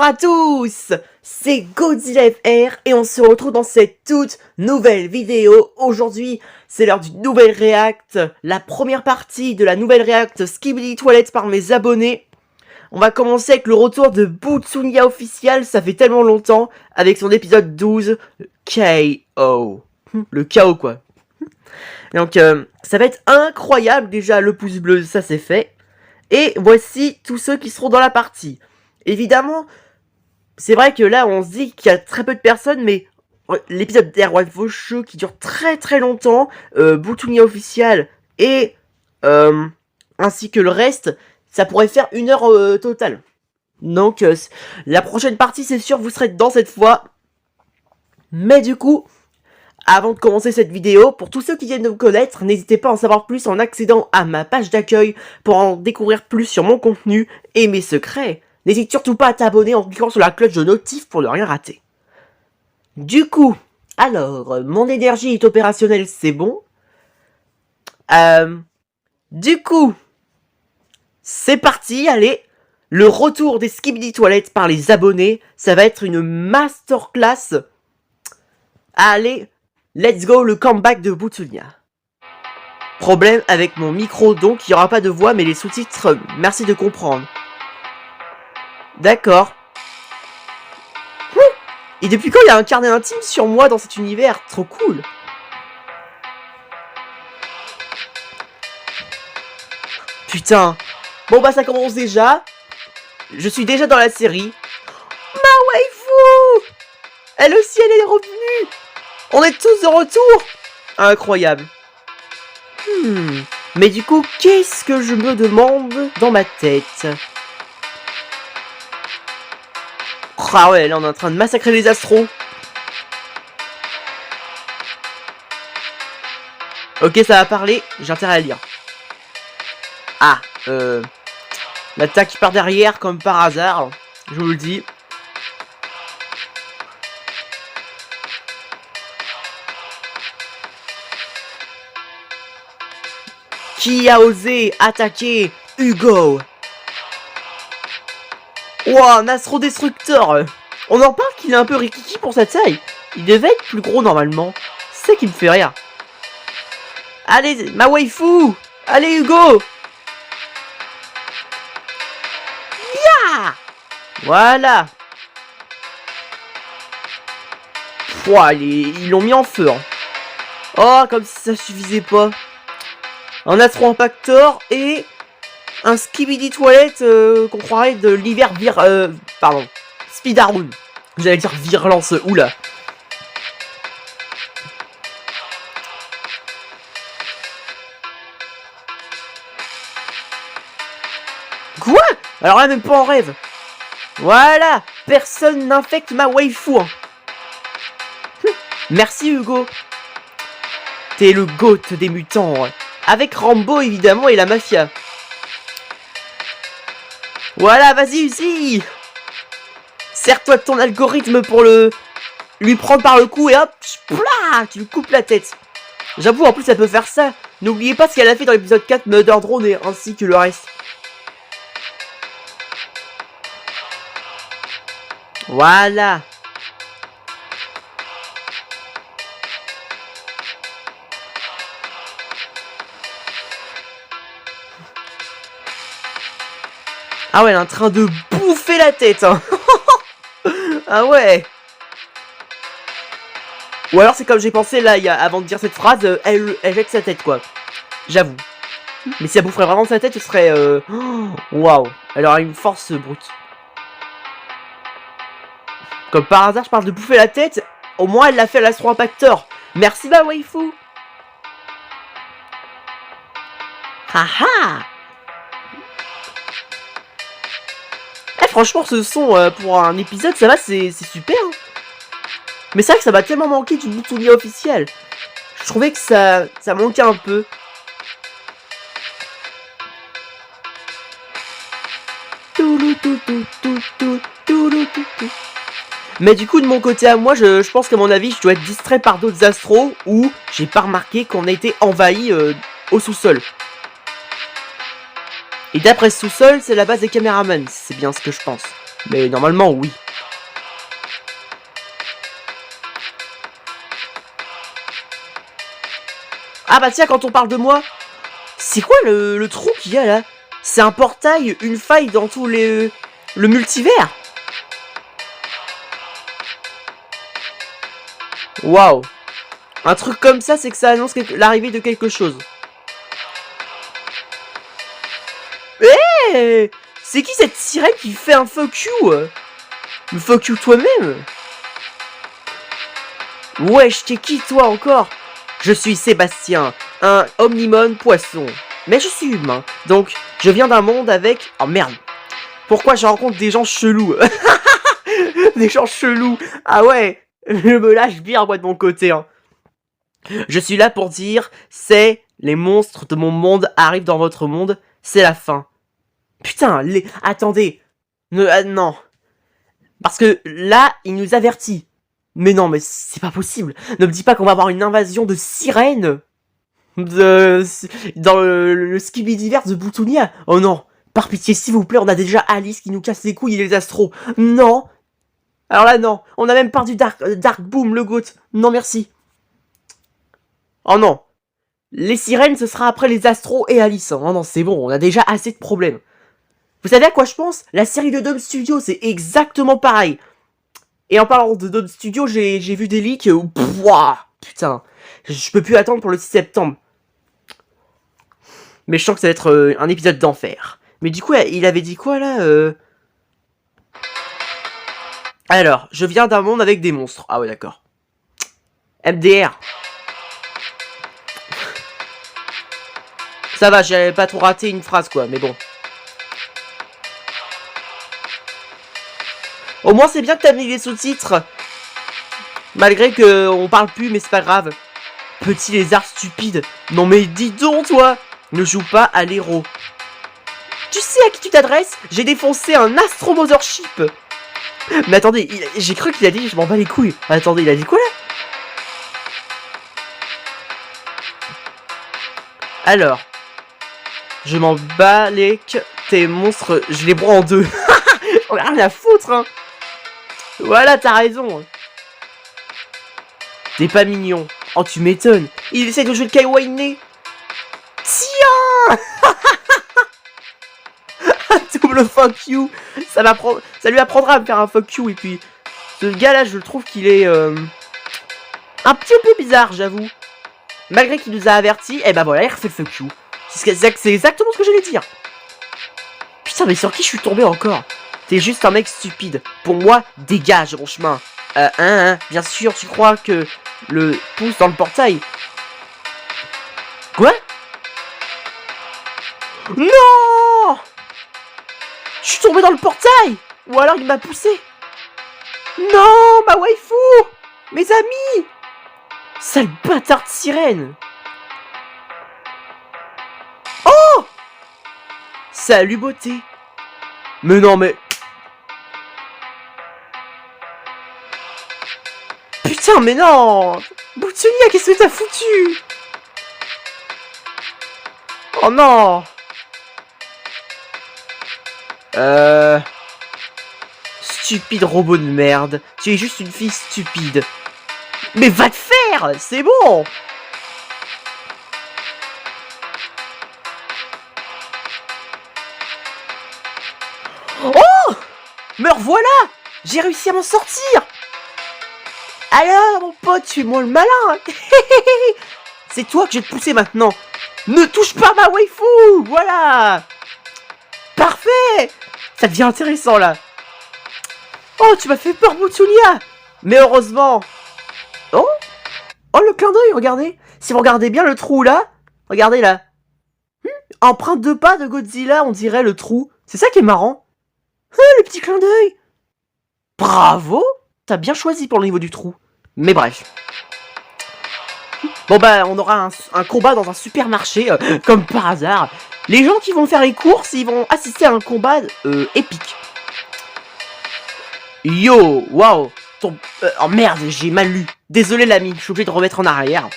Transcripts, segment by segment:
Bonjour à tous, c'est Godzilla FR et on se retrouve dans cette toute nouvelle vidéo. Aujourd'hui, c'est l'heure d'une nouvelle react, la première partie de la nouvelle react Skibidi Toilet par mes abonnés. On va commencer avec le retour de Butsunia officiel, ça fait tellement longtemps, avec son épisode 12, KO. Le KO quoi. Donc ça va être incroyable, déjà le pouce bleu, ça c'est fait. Et voici tous ceux qui seront dans la partie. Évidemment, c'est vrai que là on se dit qu'il y a très peu de personnes, mais l'épisode d'Erwan Faucheux qui dure très longtemps, Butsunia officiel et ainsi que le reste, ça pourrait faire 1 heure totale. Donc la prochaine partie c'est sûr vous serez dedans cette fois. Mais du coup, avant de commencer cette vidéo, pour tous ceux qui viennent de me connaître, n'hésitez pas à en savoir plus en accédant à ma page d'accueil pour en découvrir plus sur mon contenu et mes secrets. N'hésite surtout pas à t'abonner en cliquant sur la cloche de notif pour ne rien rater. Du coup, alors, mon énergie est opérationnelle, c'est bon. Du coup, c'est parti, allez. Le retour des Skibidi Toilettes par les abonnés, ça va être une masterclass. Allez, let's go, le comeback de Butsunia. Problème avec mon micro, donc il n'y aura pas de voix, mais les sous-titres, merci de comprendre. D'accord. Et depuis quand il y a un carnet intime sur moi dans cet univers? Trop cool. Putain. Bon bah ça commence déjà. Je suis déjà dans la série. Ma waifu! Elle aussi, elle est revenue. On est tous de retour. Incroyable. Mais du coup, qu'est-ce que je me demande dans ma tête? Ah ouais, là on est en train de massacrer les astros. Ok, ça va parler, j'ai intérêt à lire. Ah, l'attaque par derrière comme par hasard, je vous le dis. Qui a osé attaquer Hugo? Ouah, un astro-destructeur. On en parle qu'il est un peu rikiki pour sa taille. Il devait être plus gros normalement. C'est ça qui me fait rire. Allez, ma waifu. Allez, Hugo. Ya. Voilà. Pouah, ils l'ont mis en feu. Hein. Oh, comme si ça suffisait pas. Un astro-impactor et un Skibidi Toilet qu'on croirait de l'hiver pardon, Spidaroon. J'allais dire virulence, oula. Quoi? Alors là, même pas en rêve. Voilà, personne n'infecte ma waifu. Hein. Merci Hugo. T'es le GOAT des mutants. Avec Rambo évidemment et la mafia. Voilà, vas-y, Uzi. Serre-toi de ton algorithme pour lui prendre par le cou et hop, plah, tu lui coupes la tête. J'avoue, en plus, elle peut faire ça. N'oubliez pas ce qu'elle a fait dans l'épisode 4 Murder Drone et ainsi que le reste. Voilà. Ah ouais, elle est en train de bouffer la tête. Hein. Ah ouais. Ou alors c'est comme j'ai pensé là, avant de dire cette phrase, elle jette sa tête quoi. J'avoue. Mais si elle boufferait vraiment sa tête, ce serait... Waouh. Elle aurait une force brute. Comme par hasard, je parle de bouffer la tête. Au moins, elle l'a fait à l'astro-impacteur. Merci ma waifu. Haha. Franchement, ce son pour un épisode, ça va, c'est super. Hein. Mais c'est vrai que ça m'a tellement manqué du Butsunia officiel. Je trouvais que ça manquait un peu. Mais du coup, de mon côté à moi, je pense qu'à mon avis, je dois être distrait par d'autres astros où j'ai pas remarqué qu'on a été envahi au sous-sol. Et d'après ce sous-sol, c'est la base des caméramans, c'est bien ce que je pense. Mais normalement, oui. Ah bah tiens, quand on parle de moi, c'est quoi le trou qu'il y a là? C'est un portail, une faille dans tous les... le multivers. Waouh. Un truc comme ça, c'est que ça annonce l'arrivée de quelque chose. Eh, c'est qui cette sirène qui fait un fuck you? Me fuck you toi-même? Wesh, t'es qui toi encore? Je suis Sébastien, un omnimon poisson. Mais je suis humain, donc je viens d'un monde avec... Oh merde. Pourquoi je rencontre des gens chelous? Des gens chelous. Ah ouais, je me lâche bien moi de mon côté. Hein. Je suis là pour dire, c'est les monstres de mon monde arrivent dans votre monde, c'est la fin. Putain, attendez. Non. Parce que là, il nous avertit. Mais non, mais c'est pas possible. Ne me dis pas qu'on va avoir une invasion de sirènes dans le Skibidiverse de Boutounia. Oh non. Par pitié, s'il vous plaît, on a déjà Alice qui nous casse les couilles et les astros. Non. Alors là, non. On a même perdu Dark Boom, le GOAT. Non, merci. Oh non. Les sirènes, ce sera après les astros et Alice. Oh non, c'est bon, on a déjà assez de problèmes. Vous savez à quoi je pense? La série de Dome Studio, c'est exactement pareil. Et en parlant de Dome Studio, j'ai vu des leaks où... Putain, je peux plus attendre pour le 6 septembre. Mais je sens que ça va être un épisode d'enfer. Mais du coup, il avait dit quoi là Alors, je viens d'un monde avec des monstres. Ah ouais, d'accord. MDR. Ça va, j'avais pas trop raté une phrase quoi, mais bon. Au moins, c'est bien que t'as mis les sous-titres. Malgré que on parle plus, mais c'est pas grave. Petit lézard stupide. Non mais dis donc, toi. Ne joue pas à l'héros. Tu sais à qui tu t'adresses? J'ai défoncé un Astro Mothership. Mais attendez, j'ai cru qu'il a dit je m'en bats les couilles. Attendez, il a dit quoi là? Alors. Je m'en bats les... Tes monstres, je les broie en deux. On a rien à foutre, hein. Voilà, t'as raison. T'es pas mignon. Oh, tu m'étonnes. Il essaie de jouer le Kaiwaine. Tiens. Double fuck you. Ça lui apprendra à me faire un fuck you. Et puis, ce gars-là, je le trouve qu'il est... un petit peu bizarre, j'avoue. Malgré qu'il nous a avertis, et ben voilà, il refait le fuck you. C'est exactement ce que j'allais dire. Putain, mais sur qui je suis tombé encore? T'es juste un mec stupide. Pour moi, dégage mon chemin. Bien sûr, tu crois que le pouce dans le portail. Quoi? Non! Je suis tombé dans le portail! Ou alors il m'a poussé. Non, ma waifu! Mes amis! Sale bâtard de sirène! Oh! Salut beauté! Mais non, mais... Putain, mais non! Boutounia, qu'est-ce que t'as foutu? Oh non! Stupide robot de merde. Tu es juste une fille stupide. Mais va te faire! C'est bon! Oh! Me revoilà! J'ai réussi à m'en sortir! Alors, mon pote, suis-moi le malin! C'est toi que je vais te pousser maintenant! Ne touche pas ma waifu! Voilà! Parfait! Ça devient intéressant, là! Oh, tu m'as fait peur, Boutounia! Mais heureusement! Oh! Oh, le clin d'œil, regardez! Si vous regardez bien le trou, là, regardez, là! Empreinte de pas de Godzilla, on dirait le trou. C'est ça qui est marrant. Le petit clin d'œil. Bravo. T'as bien choisi pour le niveau du trou. Mais bref. Bon bah, on aura un combat dans un supermarché, comme par hasard. Les gens qui vont faire les courses, ils vont assister à un combat épique. Yo, waouh. Oh merde, j'ai mal lu. Désolé l'ami, je suis obligé de remettre en arrière.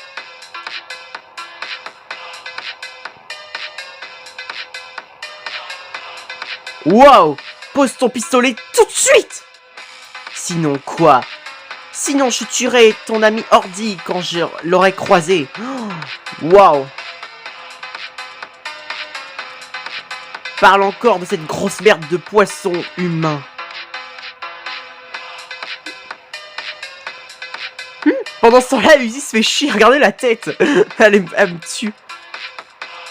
Waouh. Pose ton pistolet tout de suite! Sinon quoi? Sinon je tuerai ton ami Ordi quand je l'aurai croisé. Waouh! Parle encore de cette grosse merde de poisson humain. Pendant ce temps-là, Uzi se fait chier. Regardez la tête. Elle me tue.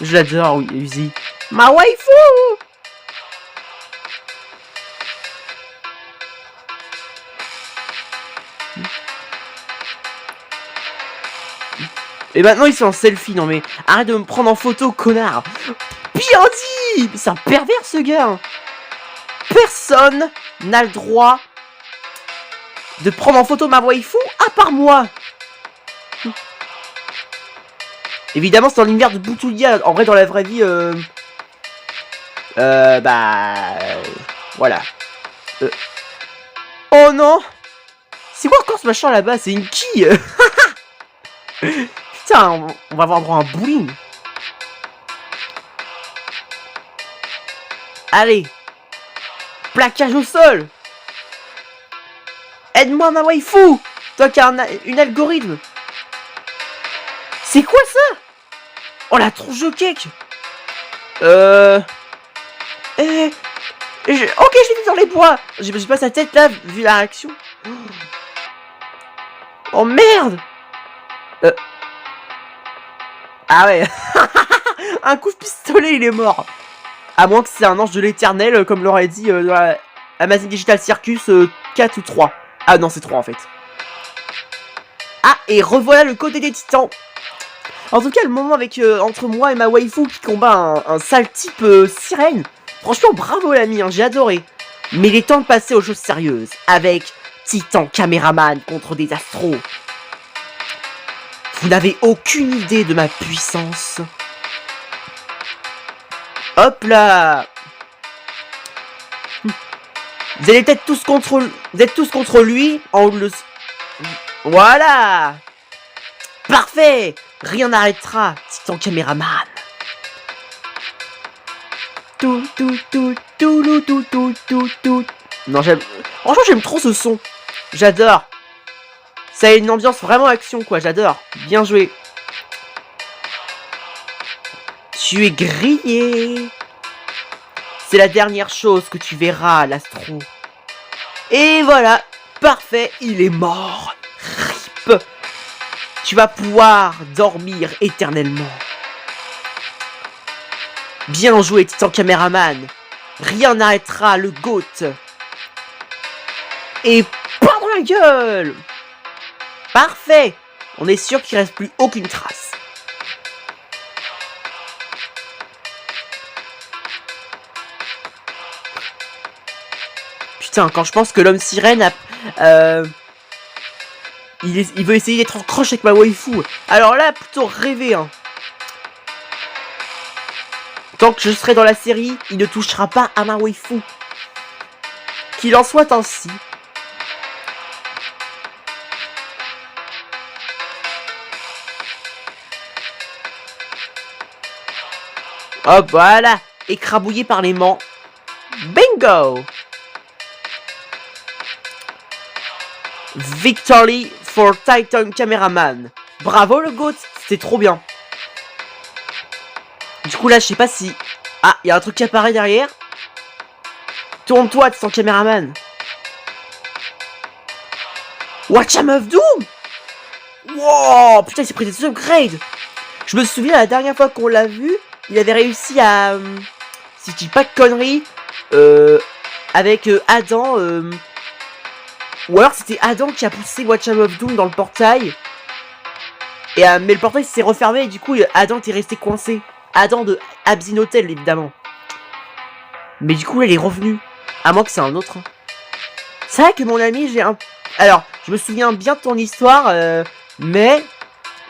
Je l'adore, oui, Uzi. Ma waifu! Et maintenant, ils sont en selfie. Non mais, arrête de me prendre en photo, connard. Pianti! C'est un pervers, ce gars. Personne n'a le droit de prendre en photo ma waifu, à part moi. Évidemment, c'est dans l'univers de Boutoulia. En vrai, dans la vraie vie, voilà. Oh non! C'est quoi encore ce machin là-bas? C'est une quille. Putain, on va avoir droit à un bowling. Allez. Plaquage au sol. Aide-moi, ma waifu. Toi qui as une algorithme. C'est quoi ça? Oh, la tronche de cake. Ok, je l'ai vu dans les bois. J'ai pas sa tête là, vu la réaction. Oh merde. Ah ouais. Un coup de pistolet, il est mort. À moins que c'est un ange de l'éternel, comme l'aurait dit dans la Amazing Digital Circus 4 ou 3. Ah non, c'est 3 en fait. Ah, et revoilà le côté des titans. En tout cas, le moment avec entre moi et ma waifu qui combat un sale type sirène. Franchement, bravo l'ami, hein, j'ai adoré. Mais il est temps de passer aux choses sérieuses. Avec Titan Caméraman contre des astros. Vous n'avez aucune idée de ma puissance. Hop là. Vous allez peut-être tous contre... Vous êtes tous contre lui. En le... Voilà. Parfait. Rien n'arrêtera, Titan Caméraman. Tout. Non, j'aime... Franchement, j'aime trop ce son. J'adore. Ça a une ambiance vraiment action, quoi. J'adore. Bien joué. Tu es grillé. C'est la dernière chose que tu verras, l'astro. Et voilà. Parfait. Il est mort. RIP. Tu vas pouvoir dormir éternellement. Bien joué, Titan Caméraman. Rien n'arrêtera le GOAT. Et pardon la gueule. Parfait. On est sûr qu'il ne reste plus aucune trace. Putain, quand je pense que l'homme sirène a... il veut essayer d'être en croche avec ma waifu. Alors là, plutôt rêver, hein. Tant que je serai dans la série, il ne touchera pas à ma waifu. Qu'il en soit ainsi. Hop, voilà. Écrabouillé par l'aimant. Bingo! Victory for Titan Cameraman. Bravo le GOAT, c'était trop bien. Du coup là, je sais pas si... Ah, il y a un truc qui apparaît derrière. Tourne-toi, Titan Cameraman. Watcham of Doom. Wow, putain, il s'est pris des upgrades. Je me souviens, la dernière fois qu'on l'a vu, il avait réussi à... si je dis pas de conneries, avec Adam... Ou alors c'était Adam qui a poussé Watcham of Doom dans le portail. Et, mais le portail s'est refermé et du coup Adam était resté coincé. Adam de Abzin Hotel évidemment. Mais du coup là, il est revenu. À moins que c'est un autre. C'est vrai que mon ami, j'ai un... Alors, je me souviens bien de ton histoire, mais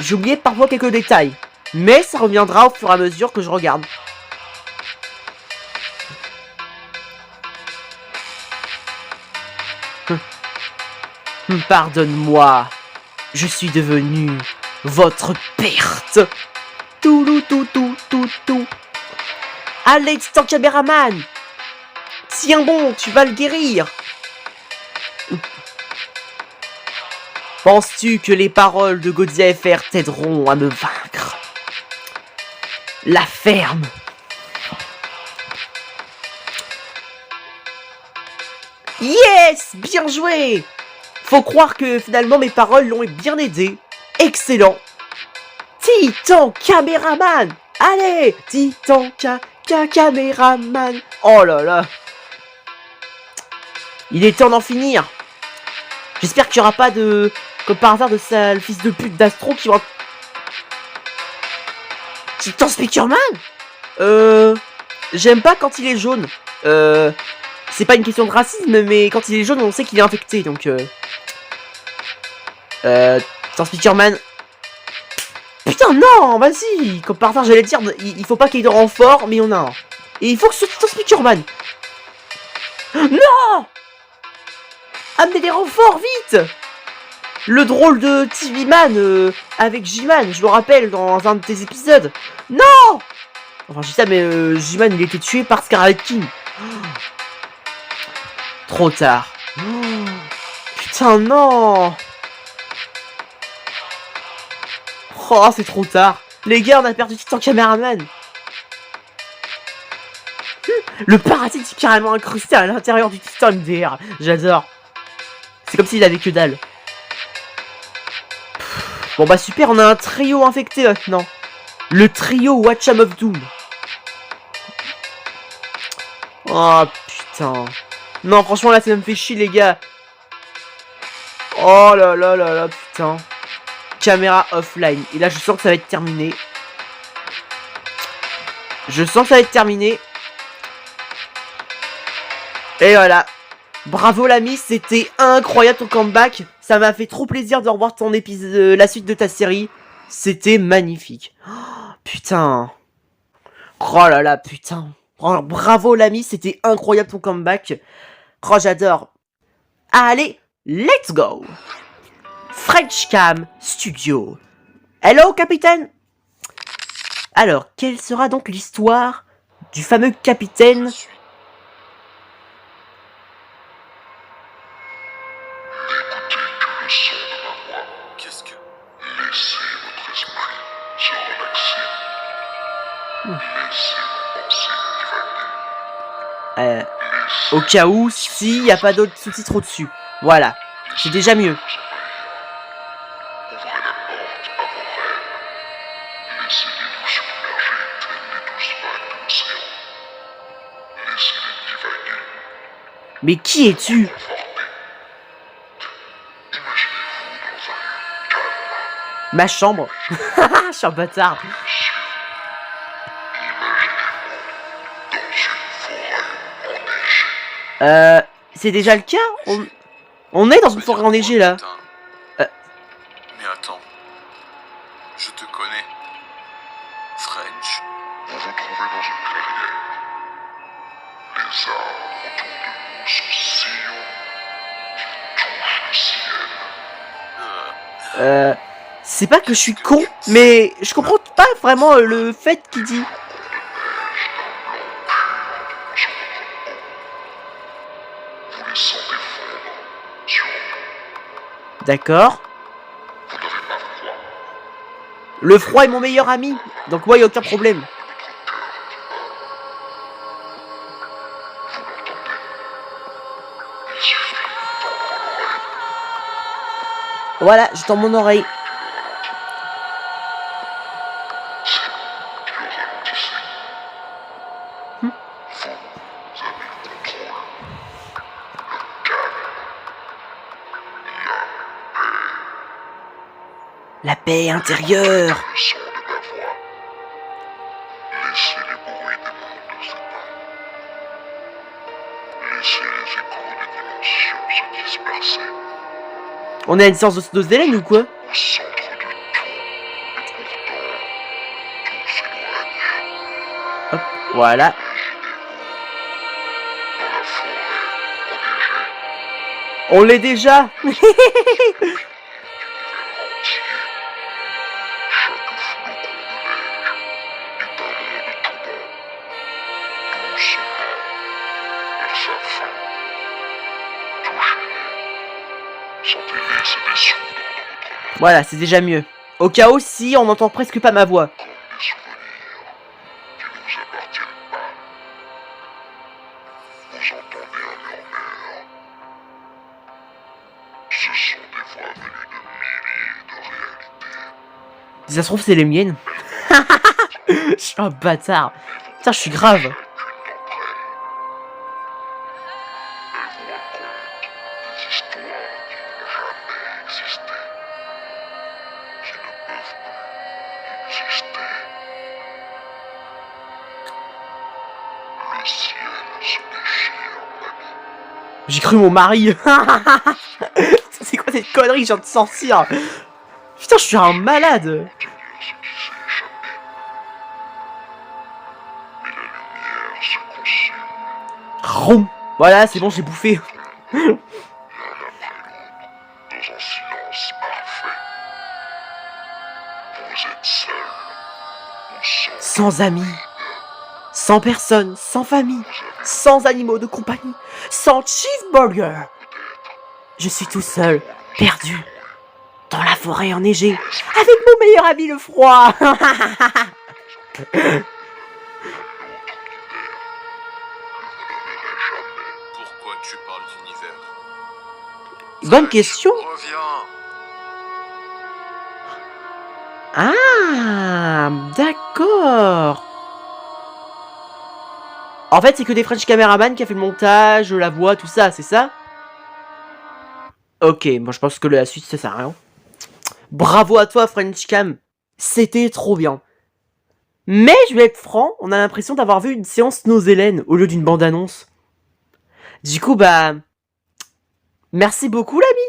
j'ai oublié parfois quelques détails. Mais ça reviendra au fur et à mesure que je regarde. Pardonne-moi, je suis devenu votre perte. Tout. Allez, Titan Caméraman. Tiens bon, tu vas le guérir. Penses-tu que les paroles de Godzilla FR t'aideront à me vaincre? La ferme. Yes! Bien joué! Faut croire que finalement mes paroles l'ont bien aidé. Excellent. Titan caméraman. Allez, Titan caméraman. Oh là là. Il est temps d'en finir. J'espère qu'il n'y aura pas de... Comme par hasard de ça, le fils de pute d'Astro qui va... Titan Speakerman. J'aime pas quand il est jaune. C'est pas une question de racisme, mais quand il est jaune, on sait qu'il est infecté, donc... Titan Speakerman... Putain, non, vas-y. Comme par hasard, j'allais dire, il faut pas qu'il y ait de renfort, mais on a un. Et il faut que ce soit Titan Speakerman. Non! Amenez des renforts, vite! Le drôle de TV Man avec J-Man, je me rappelle, dans un de tes épisodes. Non! Enfin, je dis ça, mais J-Man, il était tué par Scarlet King. Trop tard. Putain, non! Oh, c'est trop tard. Les gars, on a perdu Titan Caméraman. Le parasite est carrément incrusté à l'intérieur du Titan MDR. J'adore. C'est comme s'il avait que dalle. Bon bah super, on a un trio infecté maintenant. Le trio Watcham of Doom. Oh putain. Non, franchement là ça me fait chier les gars. Oh là là là là, putain. Caméra offline. Et là je sens que ça va être terminé. Je sens que ça va être terminé. Et voilà. Bravo l'ami, c'était incroyable ton comeback. Ça m'a fait trop plaisir de revoir ton épisode, la suite de ta série. C'était magnifique. Oh, putain. Oh là là, putain. Oh, bravo l'ami, c'était incroyable ton comeback. Oh, j'adore. Allez, let's go. French Cam Studio. Hello, capitaine. Alors, quelle sera donc l'histoire du fameux capitaine... Au cas où, s'il n'y a pas d'autres sous-titres au-dessus. Voilà, c'est déjà mieux. Mais qui es-tu? Ma chambre. Je suis un bâtard. C'est déjà le cas? On est dans une forêt enneigée là. Mais attends, je te connais. French. Vous vous trouvez dans une clairière. Les arbres autour de vous sont si hauts qu'ils touchent le ciel. C'est pas que je suis con, mais je comprends pas vraiment le fait qu'il dit. Vous les sentez fondre sur vous. D'accord. Vous n'avez pas froid. Le froid est mon meilleur ami, donc moi y a aucun problème. Il suffit d'entendre l'oreille. Voilà, je tends mon oreille. C'est vous qui le ralentissez. Vous avez le contrôle. Le calme. La paix intérieure. Le son de ma voix. Laissez les bruits des mondes s'éteindre. Laissez les échos des dimensions se disperser. On est à une séance d'osmose d'Hélène ou quoi? Au centre de tout. Et pourtant, tout s'éloigne. Hop, voilà. Dans la forêt enneigée. On l'est déjà. Chaque flocon de neige est un monde tout bon. Doucement, vers sa sans t'aider, c'est des souvenirs dans notre monde, Voilà, c'est déjà mieux. Au cas où, si on n'entend presque pas ma voix. comme des souvenirs qui ne nous appartiennent pas. Vous entendez un murmure. Ce sont des voix venues de milliers de réalités. Si ça se trouve, c'est les miennes. Je suis un bâtard. Putain, je suis grave. Chacune d'entre elles. Elles vous racontent des histoires qui n'ont jamais existé, qui ne peuvent plus exister. Le ciel se déchire, mon ami. J'ai cru mon mari. C'est quoi cette connerie que je viens de sortir? Putain, je suis un malade. Retenir ce qui s'est échappé. Et la lumière se consume Rom. Voilà, c'est bon, j'ai bouffé. l'un après l'autre, dans un silence parfait. Vous êtes seul, ou Sans amis, sans personne, sans famille, sans animaux de compagnie, sans cheeseburger. Je suis tout seul, perdu, dans la forêt enneigée, avec mon meilleur ami le froid. Pourquoi tu parles d'univers? Bonne question. Reviens. Ah, d'accord. En fait, c'est que des French caméramans qui a fait le montage, la voix, tout ça, c'est ça? Ok, moi je pense que la suite ça sert à rien. Bravo à toi French Cam, c'était trop bien. Mais je vais être franc, on a l'impression d'avoir vu une séance Nozélène au lieu d'une bande-annonce. Du coup, bah... Merci beaucoup l'ami.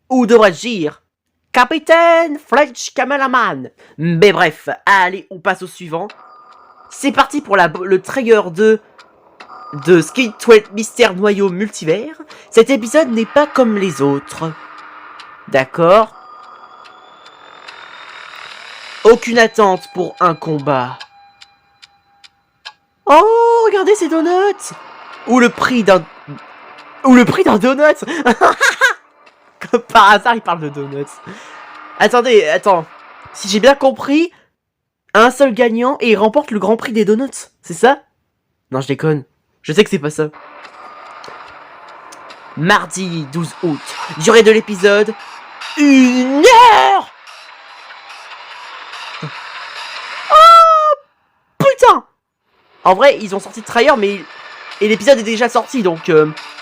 Ou devrais-je dire... Capitaine French Cameraman. Mais bref, allez, on passe au suivant. C'est parti pour le trailer 2 de Skid Twelve Mystère Noyau Multivers. Cet épisode n'est pas comme les autres. D'accord. Aucune attente pour un combat. Oh, regardez ces donuts. Ou le prix d'un donut. Comme par hasard, il parle de donuts. Attends. Si j'ai bien compris, un seul gagnant et il remporte le grand prix des donuts. C'est ça? Non, je déconne. Je sais que c'est pas ça. Mardi 12 août. Durée de l'épisode 1 heure. Oh putain. En vrai, ils ont sorti le trailer, mais... Et l'épisode est déjà sorti, donc...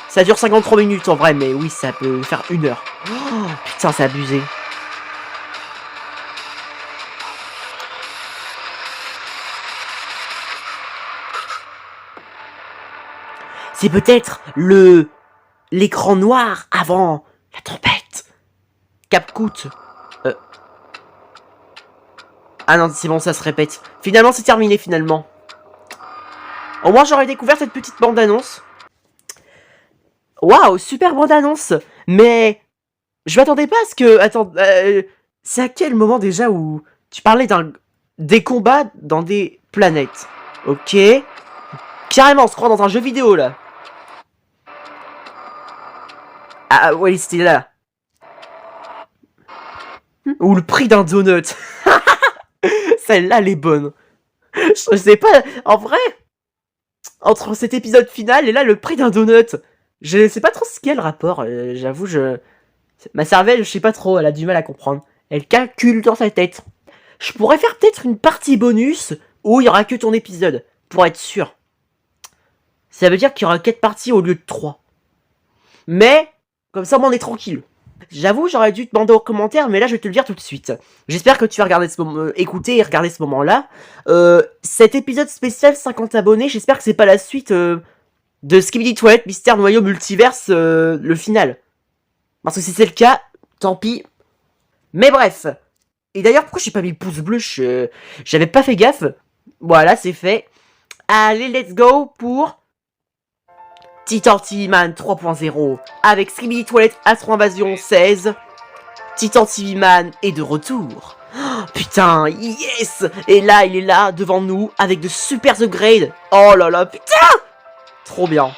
ça dure 53 minutes en vrai, mais oui, ça peut faire 1 heure. Oh, putain, c'est abusé. C'est peut-être l'écran noir avant la tempête. Capcoute. Ah non, c'est bon, ça se répète. Finalement, c'est terminé, finalement. Au moins, j'aurais découvert cette petite bande-annonce. Waouh, super bande-annonce. Mais je m'attendais pas à ce que... Attends, c'est à quel moment déjà où tu parlais des combats dans des planètes? Ok. Carrément, on se croit dans un jeu vidéo, là. Ah, ouais, c'était là. Ou le prix d'un donut. Celle-là, elle est bonne. Je sais pas, en vrai, entre cet épisode final et là, le prix d'un donut, je sais pas trop ce qu'est le rapport. J'avoue, ma cervelle, je sais pas trop, elle a du mal à comprendre. Elle calcule dans sa tête. Je pourrais faire peut-être une partie bonus où il y aura que ton épisode, pour être sûr. Ça veut dire qu'il y aura 4 parties au lieu de 3. Mais, comme ça, on est tranquille. J'avoue, j'aurais dû te demander aux commentaires, mais là, je vais te le dire tout de suite. J'espère que tu vas regarder écouter et regarder ce moment-là. Cet épisode spécial 50 abonnés, j'espère que c'est pas la suite de Skibidi Toilette Mystère Noyau Multiverse, le final. Parce que si c'est le cas, tant pis. Mais bref. Et d'ailleurs, pourquoi j'ai pas mis le pouce bleu? J'avais pas fait gaffe. Voilà, c'est fait. Allez, let's go pour... Titan TV Man 3.0 avec Skibidi Toilette Astro Invasion 16. Titan TV Man est de retour. Oh, putain, yes. Et là, il est là, devant nous, avec de super upgrades. Oh là là, putain. Trop bien.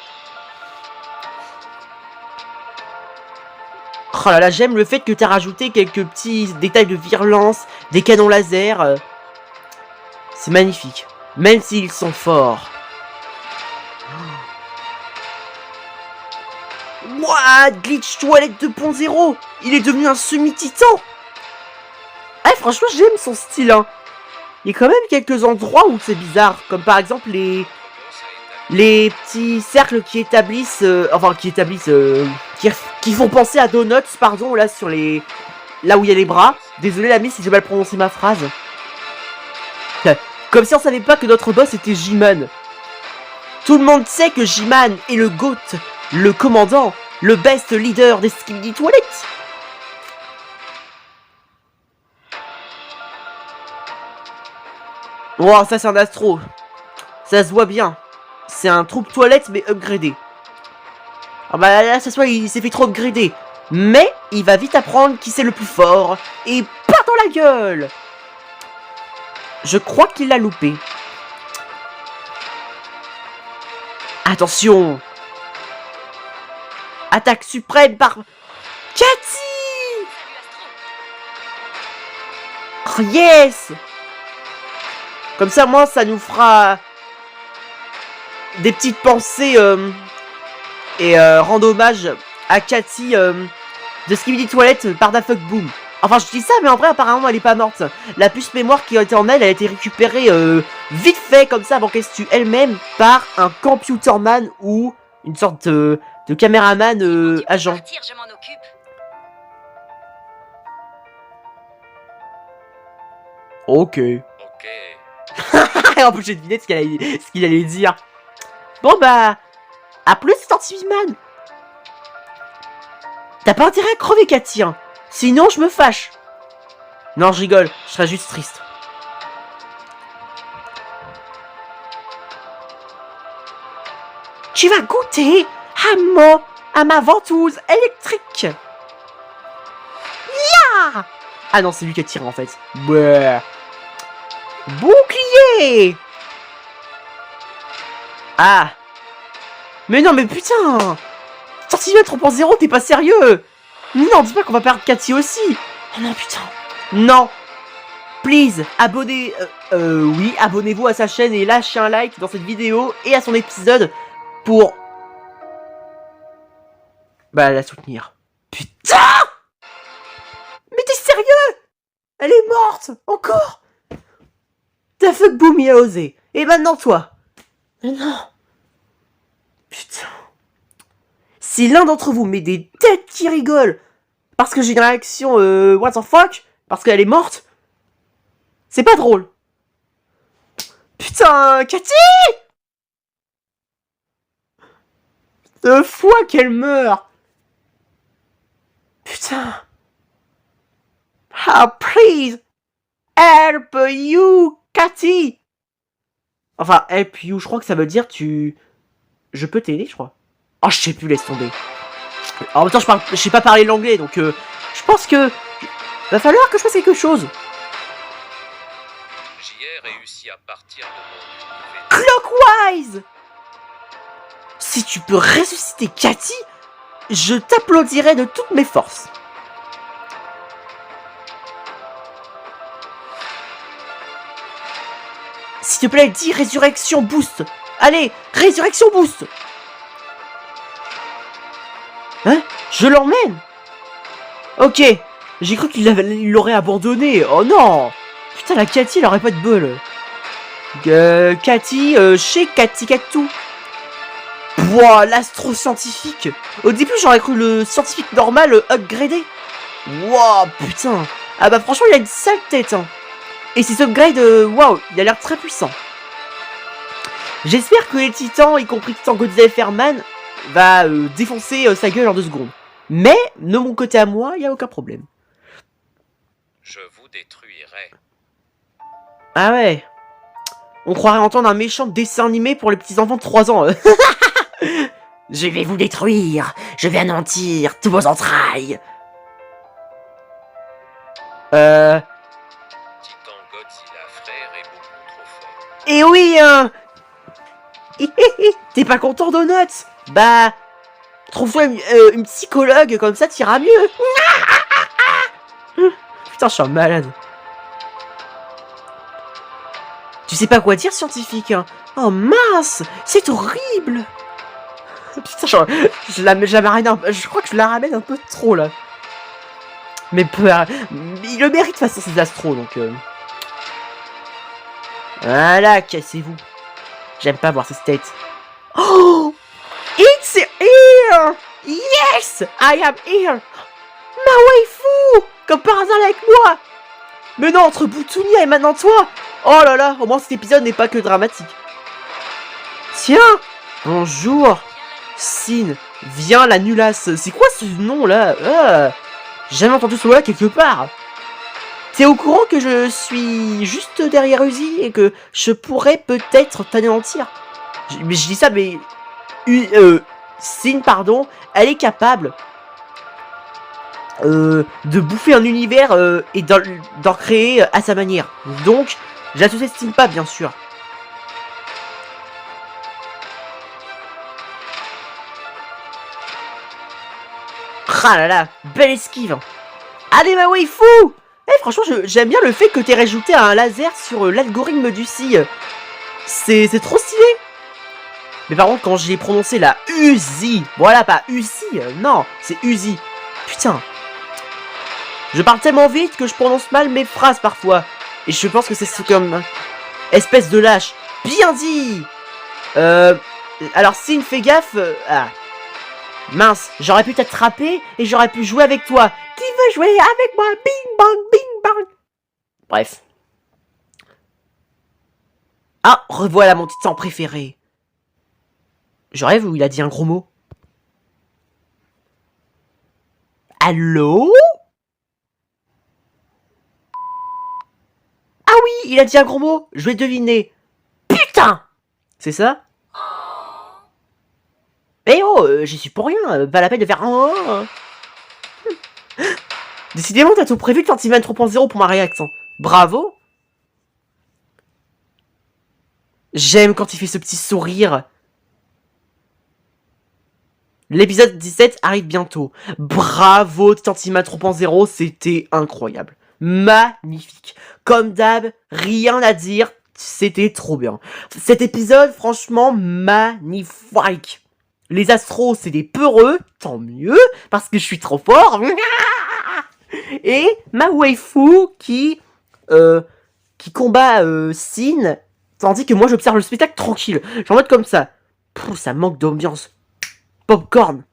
Oh là là, j'aime le fait que t'as rajouté quelques petits détails de virulence, des canons laser. C'est magnifique. Même s'ils sont forts. What? Glitch Toilette 2.0. Il est devenu un semi-titan. Ah, franchement, j'aime son style, hein. Il y a quand même quelques endroits où c'est bizarre. Comme par exemple les petits cercles qui établissent... qui font penser à Donuts, pardon, là, sur les... Là où il y a les bras. Désolé, l'ami, si j'ai mal prononcé ma phrase. Comme si on savait pas que notre boss était J-Man. Tout le monde sait que J-Man est le GOAT, le commandant, le best leader des Skibidi Toilettes. Wow, ça c'est un astro. Ça se voit bien. C'est un troupe toilette mais upgradé. Ah bah là, ça soit il s'est fait trop upgrader. Mais il va vite apprendre qui c'est le plus fort. Et pas dans la gueule. Je crois qu'il l'a loupé. Attention. Attaque suprême par... Cathy. Oh yes. Comme ça, moi, ça nous fera... des petites pensées et rendre hommage à Cathy de Skibidi Toilet par Da Fuck Boom. Enfin, je dis ça, mais en vrai, apparemment, elle est pas morte. La puce mémoire qui était en elle, elle a été récupérée vite fait, comme ça, avant qu'elle se tue elle-même, par un computerman ou une sorte de caméraman agent. Partir, je m'en occupe. Ok. Ok. En plus, j'ai deviné ce qu'il allait dire. Bon, bah... à plus, Tortiman. T'as pas intérêt à crever, Cathy, hein. Sinon, je me fâche. Non, je rigole. Je serais juste triste. Tu vas goûter à ma ventouse électrique. Ya! Ah non, c'est lui qui a tiré, en fait. Ouais. Bouclier. Ah. Mais non, mais putain. Tortilla 3.0, t'es pas sérieux? Non, dis pas qu'on va perdre Cathy aussi. Oh non, putain. Non. Please, oui, abonnez-vous à sa chaîne et lâchez un like dans cette vidéo et à son épisode pour... bah, la soutenir. Putain. Mais t'es sérieux? Elle est morte. Encore. Da Fuck Boom, il a osé. Et maintenant, toi. Mais non. Putain. Si l'un d'entre vous met des têtes qui rigolent parce que j'ai une réaction what the fuck, parce qu'elle est morte, c'est pas drôle. Putain, Cathy! 2 fois qu'elle meurt. Putain. Ah, please. Help you, Cathy. Enfin, help you, je crois que ça veut dire je peux t'aider, je crois. Oh, je sais plus, laisse tomber. En même temps, je sais pas parler l'anglais, donc je pense que va falloir que je fasse quelque chose. J'y ai réussi à partir de mon univers. Clockwise. Si tu peux ressusciter Cathy, je t'applaudirai de toutes mes forces. S'il te plaît, dis résurrection boost. Allez, résurrection boost. Hein? Je l'emmène. Ok. J'ai cru qu'il l'aurait abandonné. Oh non. Putain, la Cathy, elle aurait pas de bol. Cathy, chez Cathy Catou. Wouah, l'astro-scientifique. Au début, j'aurais cru le scientifique normal upgradé. Wouah, putain. Ah bah franchement, il a une sale tête, hein. Et ces upgrades, waouh, il a l'air très puissant. J'espère que les titans, y compris Titan Godzilla et Fairman, va défoncer sa gueule en 2 secondes. Mais, de mon côté à moi, il n'y a aucun problème. Je vous détruirai. Ah ouais. On croirait entendre un méchant dessin animé pour les petits enfants de 3 ans. Je vais vous détruire. Je vais anéantir tous vos entrailles. Titan Godzilla frère est beaucoup trop fort. Et oui, hein. T'es pas content, Donuts? Bah, Trouve-toi une psychologue, comme ça t'iras mieux. Putain, je suis un malade. Tu sais pas quoi dire, scientifique, hein? Oh mince, c'est horrible. Putain, je crois que je la ramène un peu trop, là. Mais il le mérite face à ces astros, donc... Voilà, cassez-vous. J'aime pas voir ces têtes. Oh! It's here! Yes! I am here! Ma waifu! Comme par hasard avec moi! Mais non, entre Boutounia et maintenant toi! Oh là là, au moins cet épisode n'est pas que dramatique. Tiens! Bonjour! Sin, viens la nulasse. C'est quoi ce nom là? J'ai jamais entendu ce mot-là quelque part. T'es au courant que je suis juste derrière Uzi et que je pourrais peut-être t'anéantir? Mais je dis ça, mais... Sin, pardon, elle est capable de bouffer un univers et d'en créer à sa manière. Donc, je la sous-estime pas, bien sûr. Ah là là, belle esquive. Allez ma waifu. Franchement, j'aime bien le fait que t'aies rajouté un laser sur l'algorithme du si. C'est trop stylé. Mais par contre, quand j'ai prononcé la Uzi, voilà, pas Uzi, non, c'est Uzi. Putain. Je parle tellement vite que je prononce mal mes phrases parfois. Et je pense que c'est comme... Espèce de lâche. Bien dit. Alors, Sin, fais gaffe. Mince, j'aurais pu t'attraper et j'aurais pu jouer avec toi. Qui veut jouer avec moi? Bing bang, bing bang. Bref. Ah, revoilà mon titan préféré. Je rêve où il a dit un gros mot. Allô? Ah oui, il a dit un gros mot. Je vais deviner. Putain! C'est ça? Eh oh, j'y suis pour rien, pas la peine de faire un. Décidément, t'as tout prévu, Tantiman 3.0 pour ma réaction. Bravo. J'aime quand il fait ce petit sourire. L'épisode 17 arrive bientôt. Bravo, Tantiman 3.0, c'était incroyable. Magnifique. Comme d'hab, rien à dire, c'était trop bien. Cet épisode, franchement, magnifique. Les astros, c'est des peureux, tant mieux, parce que je suis trop fort. Et ma waifu qui combat Sin, tandis que moi j'observe le spectacle tranquille. J'en mode comme ça. Pouh, ça manque d'ambiance. Popcorn.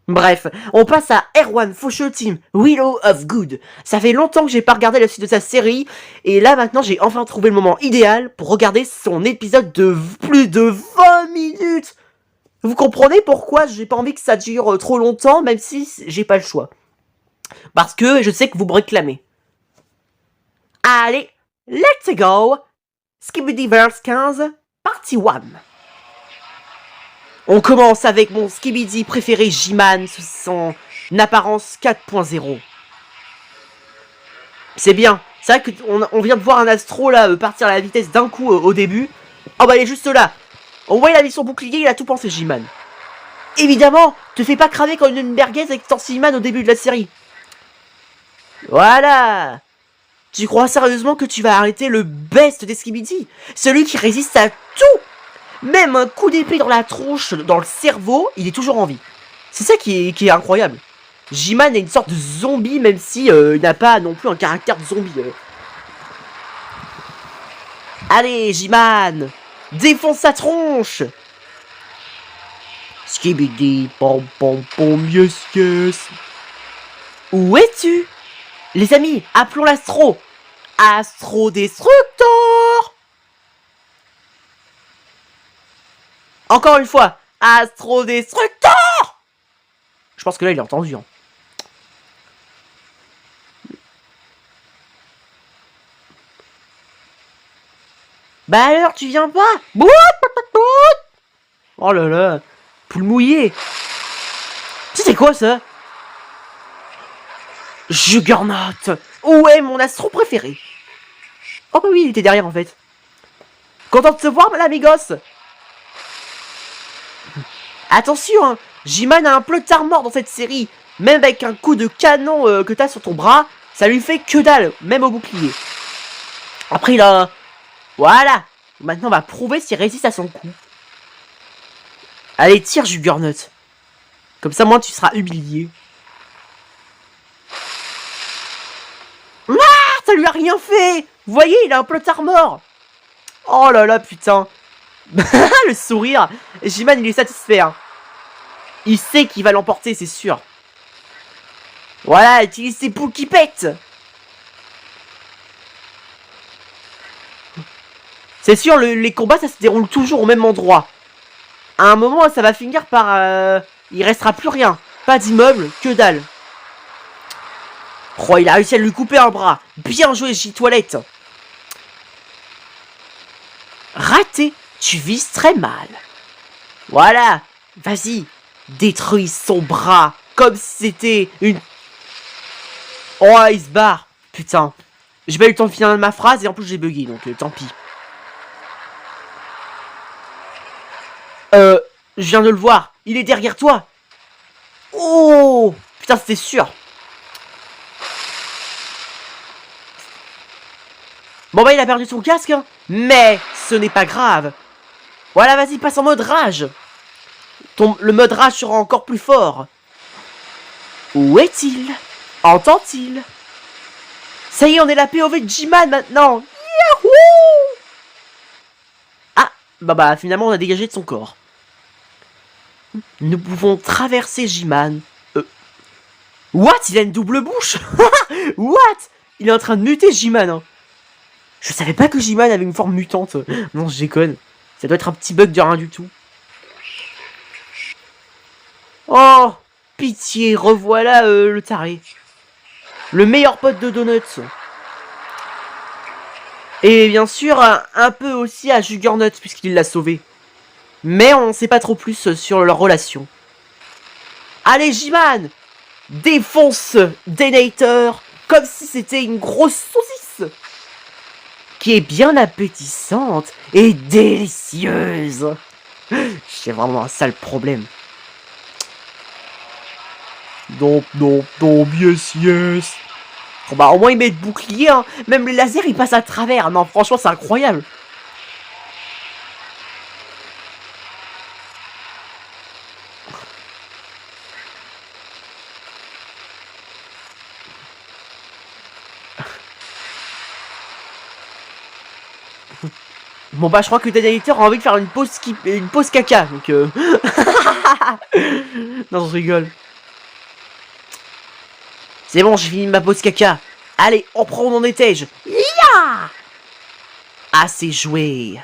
Bref, on passe à Erwan Faucheux Team, Willow of Good. Ça fait longtemps que j'ai pas regardé la suite de sa série, et là maintenant j'ai enfin trouvé le moment idéal pour regarder son épisode de plus de 20 minutes. Vous comprenez pourquoi j'ai pas envie que ça dure trop longtemps, même si j'ai pas le choix. Parce que je sais que vous me réclamez. Allez, let's go! Skibidiverse 15, partie 1. On commence avec mon Skibidi préféré J-Man sous son apparence 4.0. C'est bien. C'est vrai qu'on vient de voir un astro là partir à la vitesse d'un coup au début. Oh bah il est juste là. On voit il a mis son bouclier, il a tout pensé J-Man. Évidemment, te fais pas cramer comme une merguez avec Tantiman au début de la série. Voilà. Tu crois sérieusement que tu vas arrêter le best des Skibidi? Celui qui résiste à tout. Même un coup d'épée dans la tronche, dans le cerveau, il est toujours en vie. C'est ça qui est incroyable. J-Man est une sorte de zombie, même si il n'a pas non plus un caractère de zombie. Allez, J-Man, défonce sa tronche. Skibidi, pom pom pom, yes yes. Où es-tu? Les amis, appelons l'astro. Astro Destructor. Encore une fois, Astro Destructor. Je pense que là il est entendu. Hein. Bah alors, tu viens pas? Oh là là, poule mouillée. C'est quoi ça? Juggernaut. Où est mon astro préféré? Oh bah oui, il était derrière en fait. Content de te voir, mon amigos. Attention, hein, J-Man a un plot armor dans cette série. Même avec un coup de canon que t'as sur ton bras, ça lui fait que dalle, même au bouclier. Après, il a... Voilà. Maintenant, on va prouver s'il résiste à son coup. Allez, tire, Juggernaut. Comme ça, moi, tu seras humilié. Ah, ça lui a rien fait. Vous voyez, il a un plot armor. Oh là là, putain. Le sourire. J-Man, il est satisfait. Hein. Il sait qu'il va l'emporter, c'est sûr. Voilà, utilise ses poules qui pètent. C'est sûr, les combats, ça se déroule toujours au même endroit. À un moment, ça va finir par... il restera plus rien. Pas d'immeuble, que dalle. Oh, il a réussi à lui couper un bras. Bien joué, J-Toilette. Raté. Tu vises très mal. Voilà. Vas-y. Détruis son bras. Comme si c'était une... Oh, il se barre. Putain. J'ai pas eu le temps de finir ma phrase et en plus j'ai bugué, donc tant pis. Je viens de le voir. Il est derrière toi. Oh. Putain, c'était sûr. Bon bah il a perdu son casque, hein. Mais ce n'est pas grave. Voilà, vas-y, passe en mode rage. Le mode rage sera encore plus fort. Où est-il? Entend-il? Ça y est, on est la POV de J-Man maintenant. Yahoo! Ah, bah finalement on a dégagé de son corps. Nous pouvons traverser J-Man. What? Il a une double bouche? What? Il est en train de muter J-Man. Hein. Je savais pas que J-Man avait une forme mutante. Non, je déconne. Ça doit être un petit bug de rien du tout. Oh, pitié, revoilà le taré. Le meilleur pote de Donuts. Et bien sûr, un peu aussi à Juggernaut, puisqu'il l'a sauvé. Mais on ne sait pas trop plus sur leur relation. Allez, J-Man! Défonce Denator comme si c'était une grosse saucisse qui est bien appétissante et délicieuse. J'ai vraiment un sale problème. Non, yes. Bon bah au moins il met le bouclier, hein. Même les lasers ils passent à travers. Non, franchement c'est incroyable. Bon bah je crois que Denator a envie de faire une pause caca, donc non, je rigole. C'est bon, j'ai fini ma pause caca. Allez, on prend mon étage. Ya! Assez joué.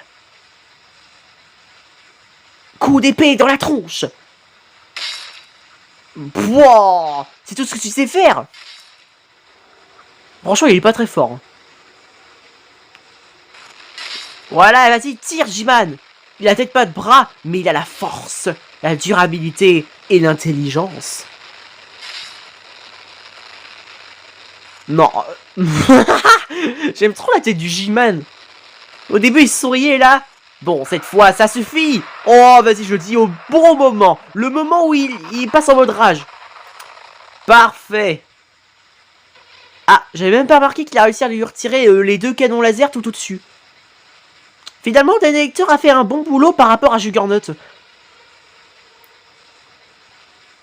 Coup d'épée dans la tronche. Wow, c'est tout ce que tu sais faire. Franchement, il est pas très fort. Hein. Voilà, vas-y, tire, J-Man. Il a peut-être pas de bras, mais il a la force, la durabilité et l'intelligence. Non. J'aime trop la tête du J-Man. Au début, il souriait, là. Bon, cette fois, ça suffit. Oh, vas-y, je le dis au bon moment. Le moment où il passe en mode rage. Parfait. Ah, j'avais même pas remarqué qu'il a réussi à lui retirer les deux canons laser tout au-dessus. Finalement, Denator a fait un bon boulot par rapport à Juggernaut.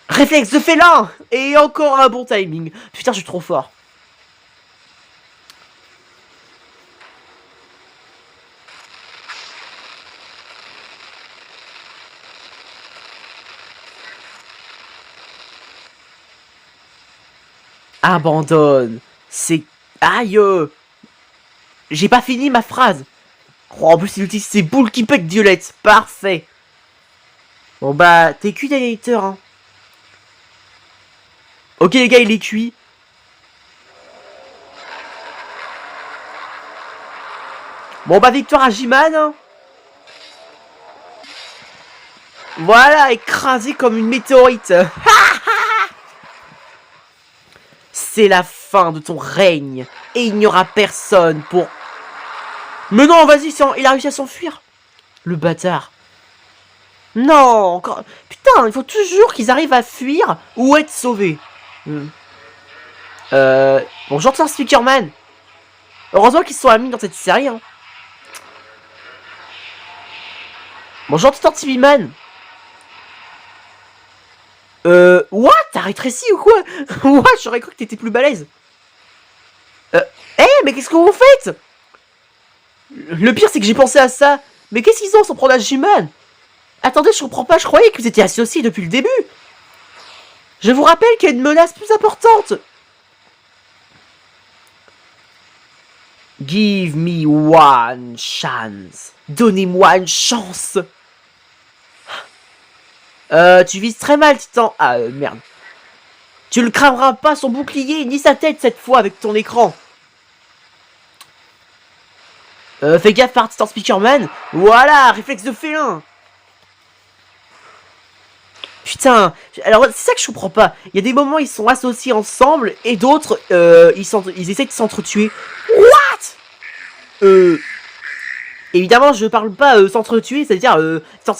Réflexe de félin. Et encore un bon timing. Putain, je suis trop fort. Abandonne. C'est... Aïe. J'ai pas fini ma phrase. Oh, en plus, il utilise ses boules qui pètent violettes. Parfait. Bon, bah, t'es cuit, Denator, hein. Ok, les gars, il est cuit. Bon, bah, victoire à J-Man. Hein. Voilà, écrasé comme une météorite. C'est la fin de ton règne. Et il n'y aura personne pour... Mais non, vas-y, il a réussi à s'enfuir. Le bâtard. Non, encore... Putain, il faut toujours qu'ils arrivent à fuir ou être sauvés. Bonjour, Sir Speakerman. Heureusement qu'ils sont amis dans cette série, hein. Bonjour, Titan TV-Man. What? T'as rétréci ou quoi? What? J'aurais cru que t'étais plus balèze. Mais qu'est-ce que vous faites? Le pire, c'est que j'ai pensé à ça. Mais qu'est-ce qu'ils ont sans prendre la G-Man? Attendez, je comprends pas, je croyais que vous étiez associés depuis le début. Je vous rappelle qu'il y a une menace plus importante. Give me one chance. Donnez-moi une chance. Tu vises très mal, Titan. Ah, merde. Tu ne crameras pas son bouclier, ni sa tête cette fois avec ton écran. Fais gaffe par Titan Speakerman. Voilà, réflexe de félin. Putain, alors c'est ça que je comprends pas. Il y a des moments ils sont associés ensemble et d'autres ils essaient de s'entretuer. What? Évidemment je parle pas s'entretuer, c'est-à-dire Titan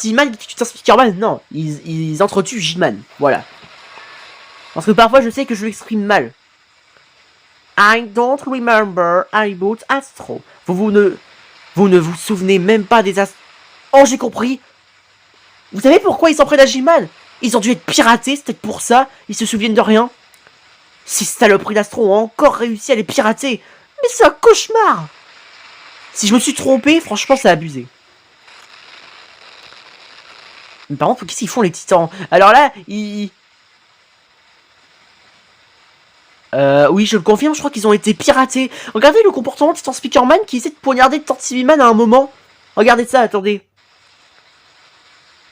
Speakerman, non, ils entretuent G-Man, voilà. Parce que parfois je sais que je l'exprime mal. I don't remember about Astro. Vous ne vous souvenez même pas des Astro. Oh, j'ai compris. Vous savez pourquoi ils s'en prennent à G-Man? Ils ont dû être piratés, c'est peut-être pour ça. Ils se souviennent de rien. Ces saloperies d'Astro ont encore réussi à les pirater. Mais c'est un cauchemar. Si je me suis trompé, franchement, c'est abusé. Mais par contre, qu'est-ce qu'ils font les titans? Alors là, ils... oui, je le confirme, je crois qu'ils ont été piratés. Regardez le comportement de Titan Speakerman qui essaie de poignarder Titan TV-Man à un moment. Regardez ça, attendez.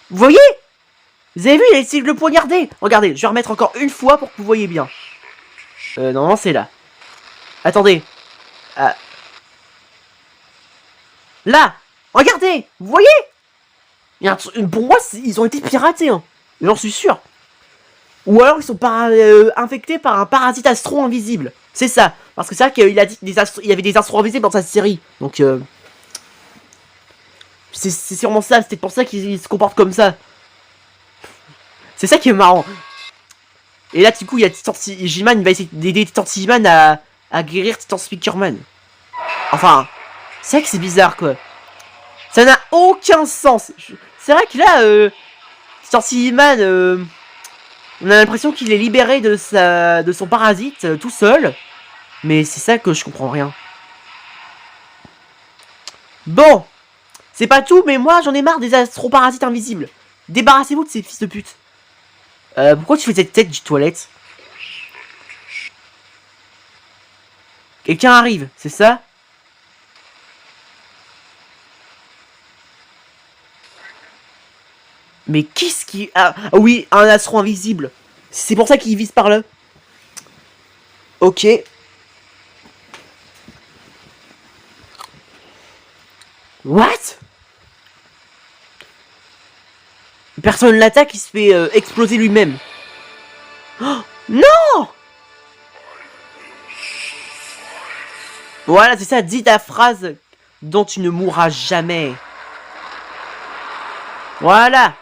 Vous voyez? Vous avez vu, il a essayé de le poignarder. Regardez, je vais remettre encore une fois pour que vous voyez bien. Non, c'est là. Attendez. Là, regardez, vous voyez? Pour moi, ils ont été piratés, hein. J'en suis sûr. Ou alors ils sont infectés par un parasite astro invisible. C'est ça. Parce que c'est vrai qu'il a dit qu'il y avait des astros invisibles dans sa série. Donc, c'est sûrement ça. C'était pour ça qu'ils se comportent comme ça. C'est ça qui est marrant. Et là, du coup, il y a Titan G-Man, il va essayer d'aider Titan G-Man à guérir Titan Speakerman. Enfin, c'est vrai que c'est bizarre, quoi. Ça n'a aucun sens. C'est vrai que là, Titan G-Man, on a l'impression qu'il est libéré de son parasite tout seul. Mais c'est ça que je comprends rien. Bon, c'est pas tout, mais moi, j'en ai marre des astroparasites invisibles. Débarrassez-vous de ces fils de pute. Pourquoi tu fais cette tête du toilette? Quelqu'un arrive, c'est ça? Mais qu'est-ce qui... Ah oui, un astro invisible. C'est pour ça qu'il vise par là. Ok. What? Personne l'attaque, il se fait exploser lui-même. Oh, non! Voilà, c'est ça, dis ta phrase dont tu ne mourras jamais. Voilà.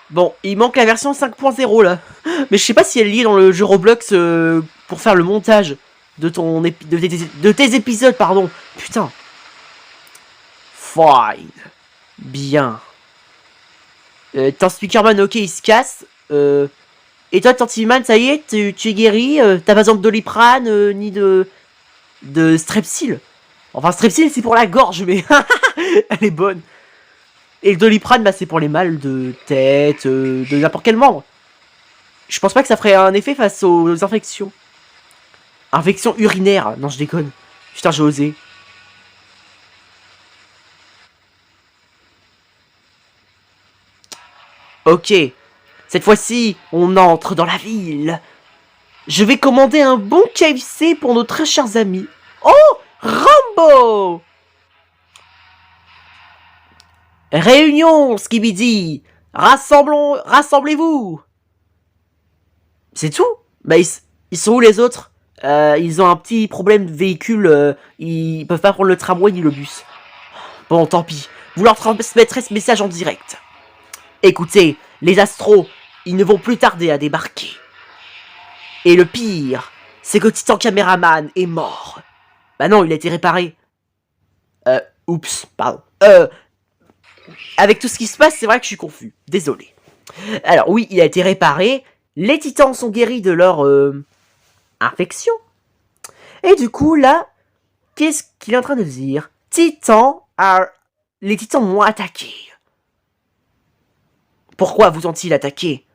Bon, il manque la version 5.0 là. Mais je sais pas si elle est liée dans le jeu Roblox pour faire le montage de tes épisodes, pardon. Putain. Fine. Bien. Titan Speakerman, ok, il se casse. Et toi, Titan TV-Man, ça y est, tu es guéri. T'as pas besoin de Doliprane ni de Strepsil. Enfin, Strepsil, c'est pour la gorge, mais elle est bonne. Et le Doliprane, bah, c'est pour les mal de tête, de n'importe quel membre. Je pense pas que ça ferait un effet face aux infections. Infections urinaires. Non, je déconne. Putain, j'ai osé. Ok. Cette fois-ci, on entre dans la ville. Je vais commander un bon KFC pour nos très chers amis. Oh, Rambo! Réunion, Skibidi. Rassemblez-vous. C'est tout? Bah, ils sont où les autres? Ils ont un petit problème de véhicule. Ils peuvent pas prendre le tramway ni le bus. Bon, tant pis. Vous leur transmettrez ce message en direct. Écoutez, les Astros, ils ne vont plus tarder à débarquer. Et le pire, c'est que Titan Caméraman est mort. Bah non, il a été réparé. Oups, pardon. Avec tout ce qui se passe, c'est vrai que je suis confus. Désolé. Alors oui, il a été réparé. Les Titans sont guéris de leur infection. Et du coup, là, qu'est-ce qu'il est en train de dire? Les Titans m'ont attaqué. Pourquoi vous ont-ils attaqué?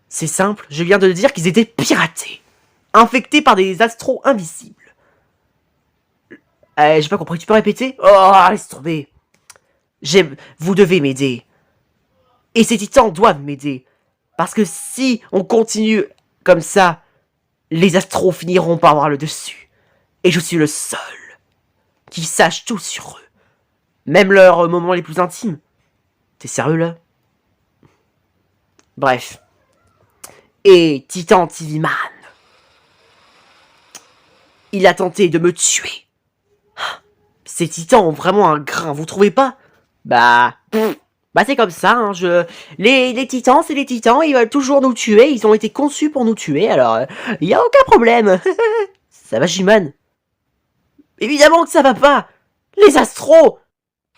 C'est simple, je viens de dire qu'ils étaient piratés. Infectés par des Astros invisibles. J'ai pas compris, tu peux répéter? Oh, laisse tomber. Vous devez m'aider. Et ces Titans doivent m'aider. Parce que si on continue comme ça, les Astros finiront par avoir le dessus. Et je suis le seul qui sache tout sur eux. Même leurs moments les plus intimes. T'es sérieux là? Bref. Et Titan TV Man. Il a tenté de me tuer. Ces titans ont vraiment un grain, vous trouvez pas? Bah c'est comme ça, hein, les titans, c'est les titans, ils veulent toujours nous tuer, ils ont été conçus pour nous tuer, alors y a aucun problème. Ça va, G-Man? Évidemment que ça va pas. Les Astros,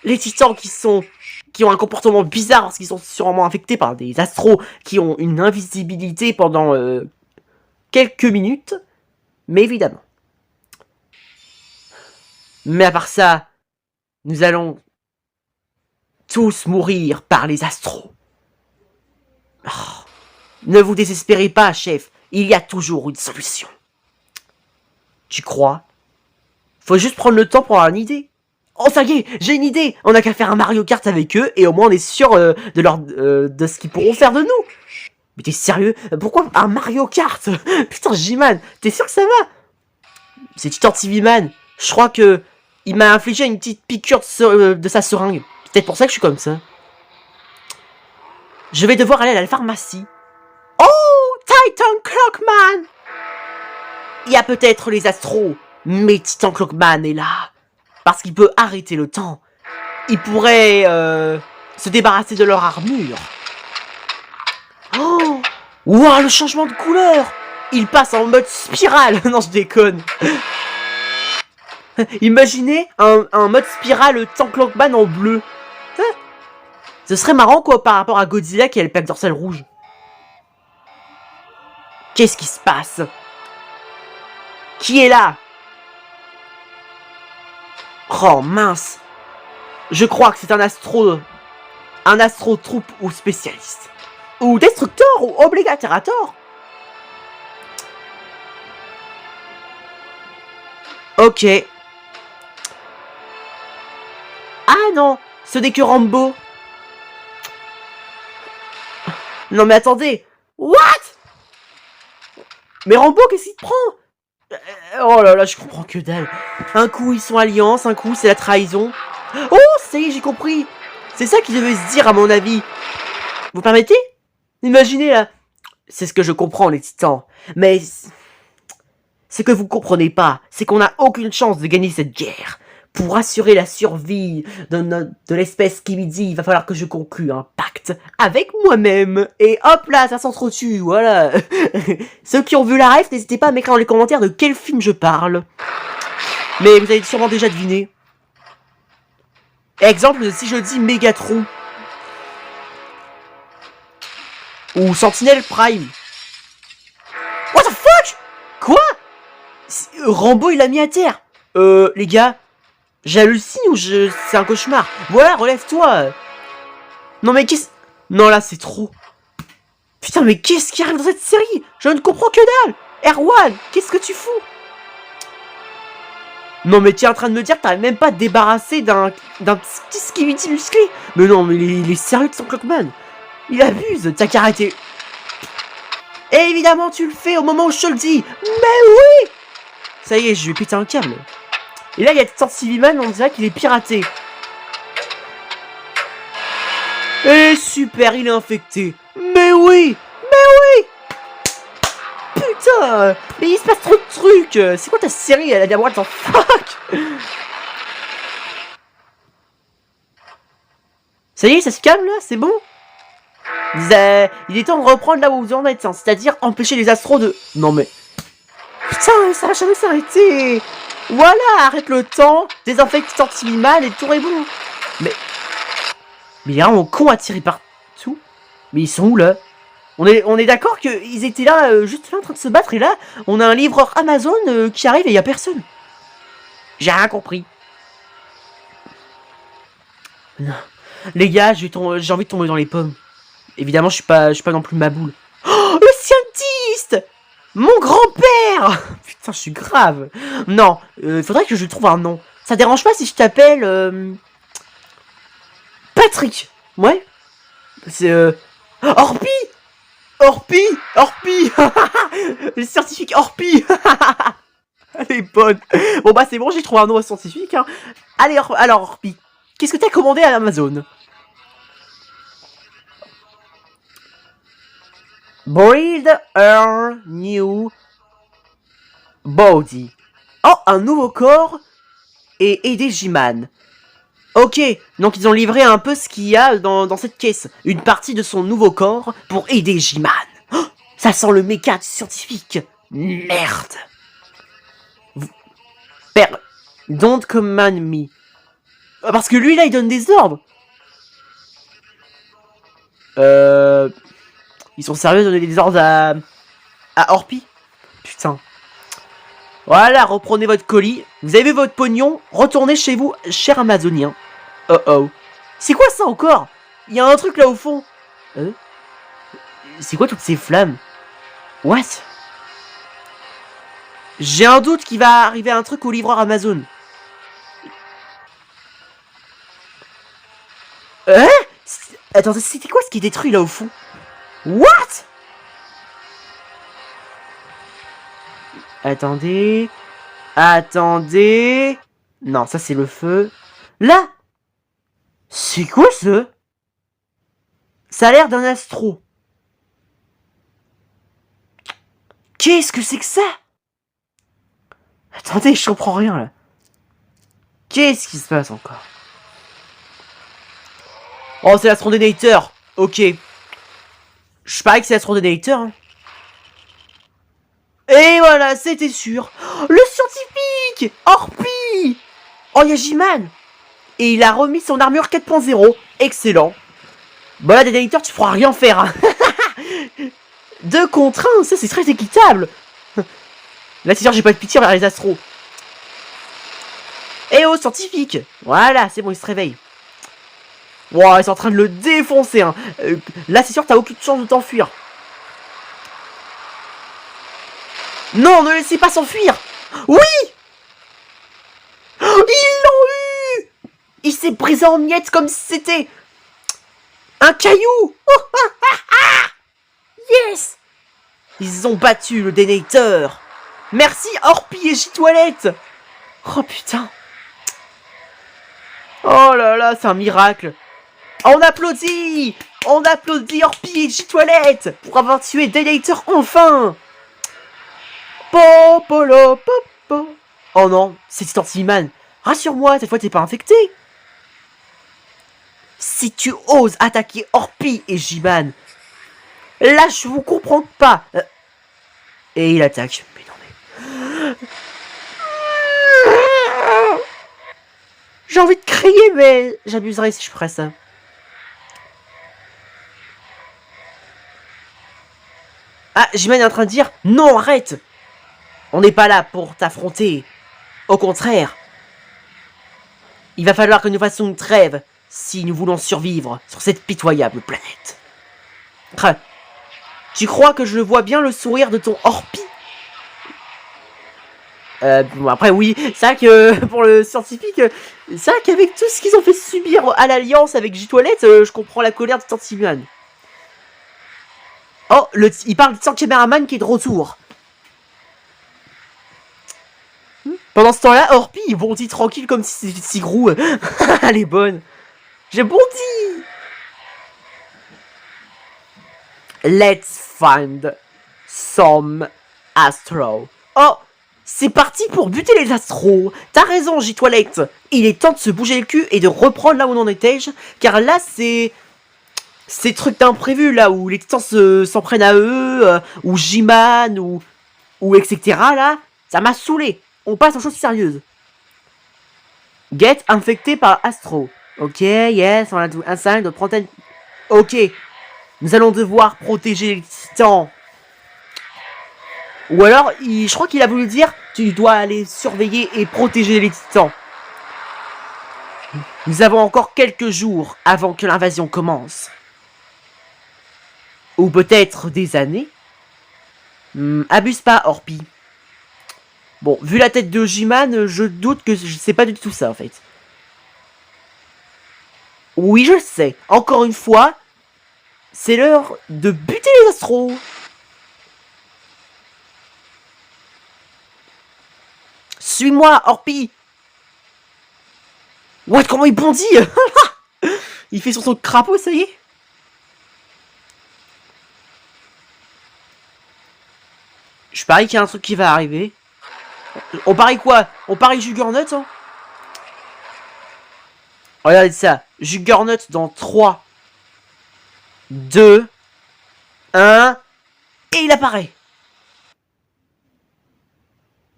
les titans qui ont un comportement bizarre parce qu'ils sont sûrement infectés par des Astros qui ont une invisibilité pendant quelques minutes, mais évidemment. Mais à part ça, nous allons tous mourir par les Astros. Oh, ne vous désespérez pas, chef. Il y a toujours une solution. Tu crois? Faut juste prendre le temps pour avoir une idée. Oh, ça y est, j'ai une idée. On n'a qu'à faire un Mario Kart avec eux et au moins on est sûr de ce qu'ils pourront faire de nous. Mais t'es sérieux? Pourquoi un Mario Kart? Putain, J-Man, t'es sûr que ça va? C'est Titan TV Man. Je crois que il m'a infligé une petite piqûre de sa seringue. C'est peut-être pour ça que je suis comme ça. Je vais devoir aller à la pharmacie. Oh, Titan Clockman! Il y a peut-être les Astros, mais Titan Clockman est là. Parce qu'il peut arrêter le temps. Il pourrait se débarrasser de leur armure. Oh! Ouah, le changement de couleur! Il passe en mode spirale. Non, je déconne. Imaginez un mode spirale Titan Clockman en bleu. Hein? Ce serait marrant quoi par rapport à Godzilla qui a le plaque dorsale rouge. Qu'est-ce qui se passe? Qui est là? Oh mince. Je crois que c'est un astro troupe ou spécialiste. Ou destructeur ou obligaterator. Ok. Ah non, ce n'est que Rambo. Non mais attendez. What? Mais Rambo, qu'est-ce qu'il te prend? Oh là là, je comprends que dalle. Un coup ils sont alliance, un coup c'est la trahison. Oh, ça y est, j'ai compris. C'est ça qui devait se dire à mon avis. Vous permettez? Imaginez là. C'est ce que je comprends les titans. Mais ce que vous comprenez pas, c'est qu'on n'a aucune chance de gagner cette guerre. Pour assurer la survie de l'espèce Skibidi, il va falloir que je conclue un pacte avec moi-même. Et hop là, ça s'entretue, voilà. Ceux qui ont vu la ref, n'hésitez pas à m'écrire dans les commentaires de quel film je parle. Mais vous avez sûrement déjà deviné. Exemple, si je dis Megatron. Ou Sentinel Prime. What the fuck? Quoi? Rambo, il l'a mis à terre. Les gars, j'hallucine ou c'est un cauchemar? Voilà, relève-toi. Non mais qu'est-ce... Non là, c'est trop. Putain, mais qu'est-ce qui arrive dans cette série? Je ne comprends que dalle. Erwan, qu'est-ce que tu fous? Non mais tu es en train de me dire que t'arrives même pas à te débarrasser d'un petit Skibidi musclé? Mais non, mais il est sérieux de son Clockman. Il abuse, t'as qu'à arrêter. Et évidemment, tu le fais au moment où je te le dis. Mais oui! Ça y est, je vais péter un câble. Et là, il y a Titan TV Man, on dirait qu'il est piraté. Et super, il est infecté. Mais oui! Mais oui! Putain! Mais il se passe trop de trucs! C'est quoi ta série? Elle a dit what the fuck? Ça y est, ça se calme là? C'est bon? Il est temps de reprendre là où vous en êtes, hein, c'est-à-dire empêcher les astros de... Non mais... Putain, ça va jamais s'arrêter. Voilà, arrête le temps, désinfecte anti-mal et tout est bon. Mais il y a un con à tirer partout. Mais ils sont où là? On est d'accord qu'ils étaient là, juste là en train de se battre, et là, on a un livreur Amazon qui arrive et il y a personne. J'ai rien compris. Non. Les gars, j'ai envie de tomber dans les pommes. Évidemment, je suis pas non plus ma boule. Oh, le scientiste! Mon grand-père! Putain, je suis grave. Non, faudrait que je trouve un nom. Ça dérange pas si je t'appelle... Patrick. Ouais. C'est... Orpi! Orpi! Orpi! Le scientifique Orpi! Elle est bonne. Bon bah c'est bon, j'ai trouvé un nom scientifique. Hein. Allez, alors Orpi, qu'est-ce que t'as commandé à Amazon? Build a new body. Oh, un nouveau corps et aider J-Man. Ok, donc ils ont livré un peu ce qu'il y a dans cette caisse. Une partie de son nouveau corps pour aider J-Man. Oh, ça sent le méca scientifique. Merde. Père, don't command me. Parce que lui, là, il donne des ordres. Ils sont sérieux de donner des ordres à Orpi? Putain. Voilà, reprenez votre colis. Vous avez vu votre pognon. Retournez chez vous, cher Amazonien. Oh oh. C'est quoi ça encore? Il y a un truc là au fond. C'est quoi toutes ces flammes? What? J'ai un doute qu'il va arriver un truc au livreur Amazon. Attends, c'était quoi ce qui est détruit là au fond? What? Attendez. Attendez. Non, ça c'est le feu. Là. C'est quoi ça? Ça a l'air d'un astro. Qu'est-ce que c'est que ça? Attendez, je comprends rien là. Qu'est-ce qui se passe encore? Oh, c'est l'astrodénateur. Ok. Je parie que c'est l'astrodénateur. Hein. Et voilà, c'était sûr. Oh, le scientifique Orpi. Oh, il y a J-Man. Et il a remis son armure 4.0. Excellent. Bon là, dénateur, tu pourras rien faire. Hein. 2 contre 1, ça c'est très équitable. Là, c'est sûr, j'ai pas de pitié envers les astros. Eh oh, scientifique. Voilà, c'est bon, il se réveille. Wow, ils sont en train de le défoncer. Hein. Là, c'est sûr, t'as aucune chance de t'enfuir. Non, ne laissez pas s'enfuir. Oui. Oh, ils l'ont eu. Il s'est brisé en miettes comme si c'était un caillou. Yes. Ils ont battu le dénateur. Merci Orpi et J-Toilette. Oh putain. Oh là là, c'est un miracle. On applaudit. On applaudit Orpi et J-Toilette pour avoir tué Dénateur enfin. Popolo, popo. Oh non, c'est Anti-Man. Rassure-moi, cette fois t'es pas infecté. Si tu oses attaquer Orpi et J-Man, là je vous comprends pas. Et il attaque. Mais non mais... J'ai envie de crier mais j'abuserai si je ferais ça. Ah, J-Man est en train de dire non, arrête. On n'est pas là pour t'affronter. Au contraire. Il va falloir que nous fassions une trêve si nous voulons survivre sur cette pitoyable planète. Tu crois que je vois bien le sourire de ton Orpi? Bon, après oui, c'est vrai que pour le scientifique, c'est vrai qu'avec tout ce qu'ils ont fait subir à l'Alliance avec J-Toilette, je comprends la colère de Anti-Man. Oh, il parle de son caméraman qui est de retour. Pendant ce temps-là, Orpi, il bondit tranquille comme si c'était si gros. Elle est bonne. J'ai bondi. Let's find some astro. Oh, c'est parti pour buter les astros. T'as raison, J-Toilette. Il est temps de se bouger le cul et de reprendre là où on en était. Car là, c'est... Ces trucs d'imprévus là où les titans s'en prennent à eux, ou J-Man, ou etc. là, ça m'a saoulé. On passe aux choses sérieuses. Get infecté par Astro. Ok, yes, on a un signe de protéine. Ok, nous allons devoir protéger les titans. Ou alors, je crois qu'il a voulu dire, tu dois aller surveiller et protéger les titans. Nous avons encore quelques jours avant que l'invasion commence. Ou peut-être des années. Abuse pas, Orpi. Bon, vu la tête de J-Man, je doute que c'est pas du tout ça, en fait. Oui, je sais. Encore une fois, c'est l'heure de buter les astros. Suis-moi, Orpi. What, comment il bondit? Il fait son saut de crapaud, ça y est. Je parie qu'il y a un truc qui va arriver. On parie quoi? On parie Juggernaut, hein? Regardez ça. Juggernaut dans 3, 2, 1... Et il apparaît.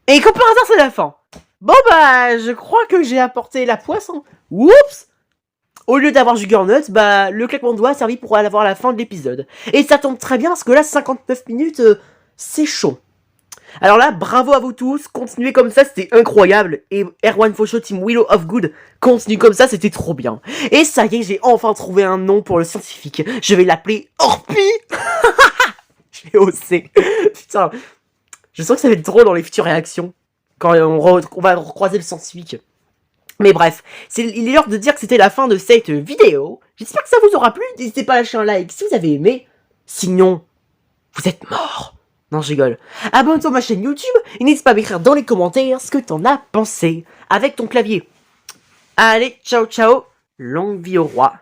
Et comme par hasard, c'est la fin. Bon bah, je crois que j'ai apporté la poisson. Oups! Au lieu d'avoir Juggernaut, bah, le claquement de doigts a servi pour avoir la fin de l'épisode. Et ça tombe très bien, parce que là, 59 minutes, c'est chaud. Alors là, bravo à vous tous, continuez comme ça, c'était incroyable. Et Erwan Fauchot, Team Willow of Good, continue comme ça, c'était trop bien. Et ça y est, j'ai enfin trouvé un nom pour le scientifique. Je vais l'appeler Orpi. J'ai osé. Putain, je sens que ça va être drôle dans les futures réactions. Quand on va recroiser le scientifique. Mais bref, il est l'heure de dire que c'était la fin de cette vidéo. J'espère que ça vous aura plu. N'hésitez pas à lâcher un like si vous avez aimé. Sinon, vous êtes morts. Non, je rigole. Abonne-toi à ma chaîne YouTube et n'hésite pas à m'écrire dans les commentaires ce que t'en as pensé avec ton clavier. Allez, ciao ciao, longue vie au roi.